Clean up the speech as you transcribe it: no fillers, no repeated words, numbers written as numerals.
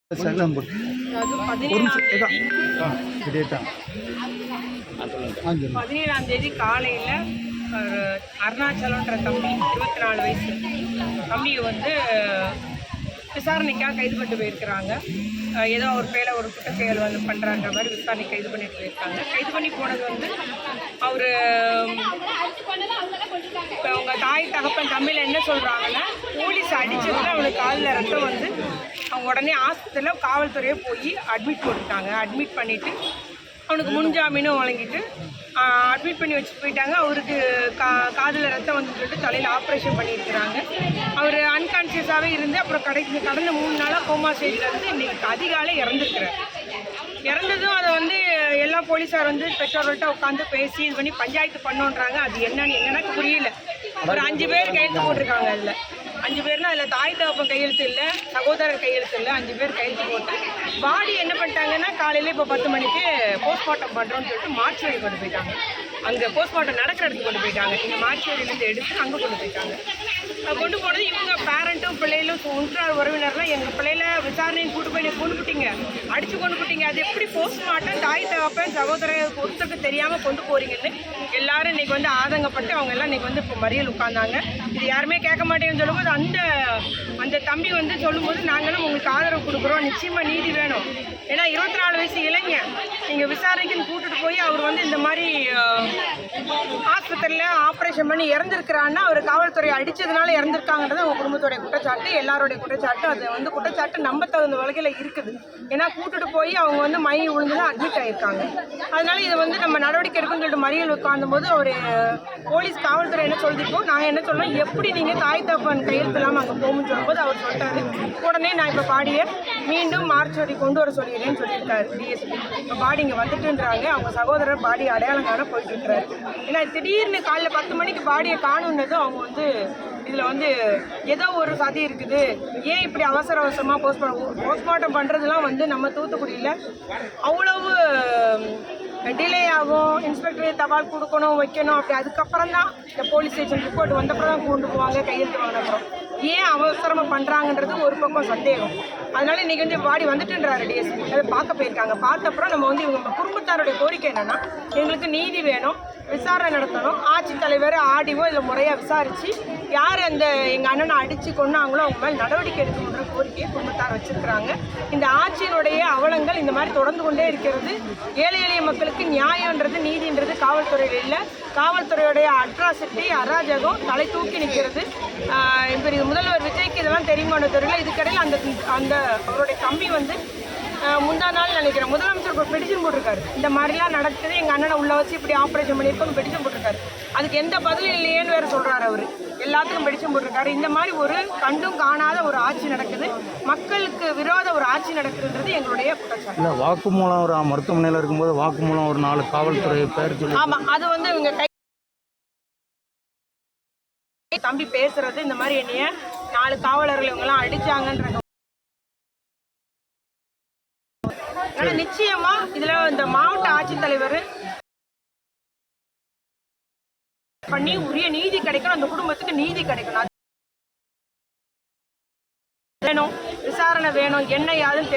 17 காலையில் அருணாச்சலன்ற தம்பி 24 வயசு தம்பியை வந்து விசாரணைக்காக கைது பண்ணிட்டு போயிருக்கிறாங்க. ஏதோ ஒரு பேரை ஒரு குற்ற செயல் வந்து பண்ணுறாங்க மாதிரி விசாரணை கைது பண்ணிட்டு போயிருக்காங்க. கைது பண்ணி போனது வந்து அவர் இப்போ அவங்க தாய் தகப்பன் தமிழில் என்ன சொல்கிறாங்கன்னா, போலீஸ் அடித்ததில் அவனுக்கு காலில் ரத்தம் வந்து அவங்க உடனே ஆஸ்பத்திரியில் காவல்துறையை போய் அட்மிட் போட்டுட்டாங்க. அட்மிட் பண்ணிவிட்டு அவனுக்கு முன்ஜாமீனும் வழங்கிட்டு அட்மிட் பண்ணி வச்சுட்டு போயிட்டாங்க. அவருக்கு காதில் ரத்தம் வந்து சொல்லிட்டு தலையில் ஆப்ரேஷன் பண்ணியிருக்கிறாங்க. அவர் அன்கான்சியஸாகவே இருந்து அப்புறம் கடந்த 3 நாளாக கோமா ஸ்டேஜில் இருந்து இன்றைக்கி அதிகாலை இறந்துருக்கிறார். இறந்ததும் அதை வந்து எல்லா போலீஸார் வந்து பெற்றோர்கள்ட்ட உட்காந்து பேசி இது பண்ணி பஞ்சாயத்து பண்ணோன்றாங்க. அது என்னன்னு எனக்கு புரியல. ஒரு 5 பேர் கையெழுத்து போட்டிருக்காங்க. அதில் 5 பேர்னா அதில் தாய் தகப்பன் கையெழுத்து இல்லை, சகோதரர் கையெழுத்து இல்லை, 5 பேர் கையெழுத்து போட்டு பாடி என்ன பண்ணிட்டாங்கன்னா காலையில் இப்போ 10 மணிக்கு போஸ்ட்மார்ட்டம் பண்ணுறோன்னு சொல்லிட்டு மார்ச்சுவரி கொண்டு போயிட்டாங்க. அங்கே போஸ்ட்மார்ட்டம் நடக்கிற இடத்துக்கு கொண்டு போயிட்டாங்க. இங்கே மார்ச்சுவரியிலேருந்து எடுத்து அங்கே கொண்டு போயிட்டாங்க. கொண்டு போனது இவங்க பேரண்ட்டும் பிள்ளைகளும் உற்றார் உறவினர்லாம் எங்கள் பிள்ளையில விசாரணையும் கூட்டு போய் கொண்டு போட்டீங்க, அடித்து கொண்டு போட்டீங்க, அது எப்படி போஸ்ட்மார்ட்டம் தாய் தகப்பன் சகோதரர் ஒருத்தருக்கு தெரியாமல் கொண்டு போகிறீங்கன்னு எல்லாரும் இன்றைக்கி வந்து ஆதங்கப்பட்டு அவங்க எல்லாம் இன்றைக்கி வந்து இப்போ மறியல் உட்கார்ந்தாங்க. இது யாருமே கேட்க மாட்டேங்குன்னு சொல்லும்போது அந்த தம்பி வந்து சொல்லும்போது நாங்களும் உங்களுக்கு ஆதரவு கொடுக்குறோம், நிச்சயமாக நீதி வேணும். ஏன்னா 24 வயசு இளைஞன் நீங்கள் விசாரணைக்குன்னு கூட்டிட்டு போய் அவர் வந்து இந்த மாதிரி ஆஸ்பத்திரியில் ஆப்ரேஷன் பண்ணி இறந்துருக்கிறான்னா அவர் காவல்துறை அடித்ததுனால இறந்துருக்காங்கன்றது அவங்க குடும்பத்துடைய குற்றச்சாட்டு, எல்லாருடைய குற்றச்சாட்டு. அது வந்து குற்றச்சாட்டு நம்ப தகுந்த வகையில் இருக்குது. ஏன்னா கூட்டிட்டு போய் அவங்க வந்து மை விழுந்துதான் அட்மிட் ஆகியிருக்காங்க. அதனால இதை வந்து நம்ம நடவடிக்கை எடுக்குன்னு சொல்லிட்டு மறியல் உட்கார்ந்தும் போது ஒரு போலீஸ் காவல்துறை என்ன சொல்லிப்போம், நாங்கள் என்ன சொல்லணும், எப்படி நீங்கள் தாய் தகப்பன் கையெழுத்து இல்லாமல் அங்கே போகும்னு சொல்லும்போது அவர் சொல்லிட்டாரு, உடனே நான் இப்போ பாடியை மீண்டும் மார்ச்சுவரி கொண்டு வர சொல்லிடுறேன்னு சொல்லியிருக்காரு டிஎஸ்பி. இப்போ பாடி இங்கே வந்துட்டுன்றாங்க. அவங்க சகோதரர் பாடி அடையாளம் காண போயிட்டு இருக்கிறாரு. ஏன்னா திடீர்னு காலையில் 10 மணிக்கு பாடியை காணுன்னதும் அவங்க வந்து இதில் வந்து ஏதோ ஒரு சதி இருக்குது, ஏன் இப்படி அவசரமாக போஸ்ட்மார்ட்டம் பண்ணுறதுலாம் வந்து நம்ம தூத்துக்குடியில் அவ்வளவு டிலே ஆகும். இன்ஸ்பெக்டர் தபால் கொடுக்கணும் வைக்கணும், அப்படி அதுக்கப்புறம் தான் இந்த போலீஸ் ஸ்டேஷன் ரிப்போர்ட் வந்தப்பறம் தான் கொண்டு போவாங்க கையெழுத்து வாங்கினப்புறம். ஏன் அவசரமாக பண்ணுறாங்கன்றது ஒரு பக்கம் சந்தேகம். அதனால இன்றைக்கி வந்து பாடி வந்துட்டுன்றாரு டிஎஸ்பி. அதை பார்க்க போயிருக்காங்க. பார்த்தப்பறம் நம்ம வந்து இவங்க குடும்பத்தாருடைய கோரிக்கை என்னென்னா, எங்களுக்கு நீதி வேணும், விசாரணை நடத்தணும், ஆட்சித்தலைவர் ஆடிஓ இதில் முறையாக விசாரித்து யார் அந்த எங்கள் அண்ணனை அடித்து கொண்டாங்களோ அவங்க மேலே நடவடிக்கை எடுக்கணுன்ற கோரிக்கையை குடும்பத்தார் வச்சுருக்கிறாங்க. இந்த ஆட்சியினுடைய அவலங்கள் இந்த மாதிரி தொடர்ந்து கொண்டே இருக்கிறது. ஏழை எளிய மக்களுக்கு நியாயன்றது நீதின்றது காவல்துறையில் இல்லை. காவல்துறையுடைய அட்ராசிட்டி அராஜகம் தலை தூக்கி நிற்கிறது. இப்போ இது முதல்வர் விஜய்க்கு இதெல்லாம் தெரியுமான தெரியல. இதுக்கடையில் அந்த அவருடைய தம்பி வந்து முந்தா நாள் நினைக்கிறேன் முதலமைச்சருக்கு ஒரு பெடிஷன் போட்டிருக்காரு. இந்த மாதிரிலாம் நடக்குது, எங்கள் அண்ணனை உள்ள வச்சு இப்படி ஆப்ரேஷன் பண்ணியிருப்போம் பெடிஷன் போட்டிருக்காரு. அதுக்கு எந்த பதிலும் இல்லையேன்னு வேறு சொல்கிறாரு. அவர் எல்லாத்துக்கும் பெடிஷன் போட்டிருக்காரு. இந்த மாதிரி ஒரு கண்டும் காணாத ஒரு ஆட்சி நடக்குது, மக்களுக்கு விரோத ஒரு ஆட்சி நடக்குதுன்றது எங்களுடைய குற்றச்சாட்டு. இல்லை, வாக்குமூலம் ஒரு மருத்துவமனையில் இருக்கும்போது வாக்குமூலம் ஒரு 4 காவல்துறை பேர் சொல்லி, ஆமாம், அது வந்து இவங்க தம்பி பேசுறது இந்த மாதிரி என்னைய 4 காவலர்கள் இவங்கெல்லாம் அடிச்சாங்கன்ற. ஆனா நிச்சயமா இதுல இந்த மாவட்ட ஆட்சித்தலைவர் பண்ணி உரிய நீதி கிடைக்கணும், அந்த குடும்பத்துக்கு நீதி கிடைக்கணும், வேணும், விசாரணை வேணும், என்ன யாருன்னு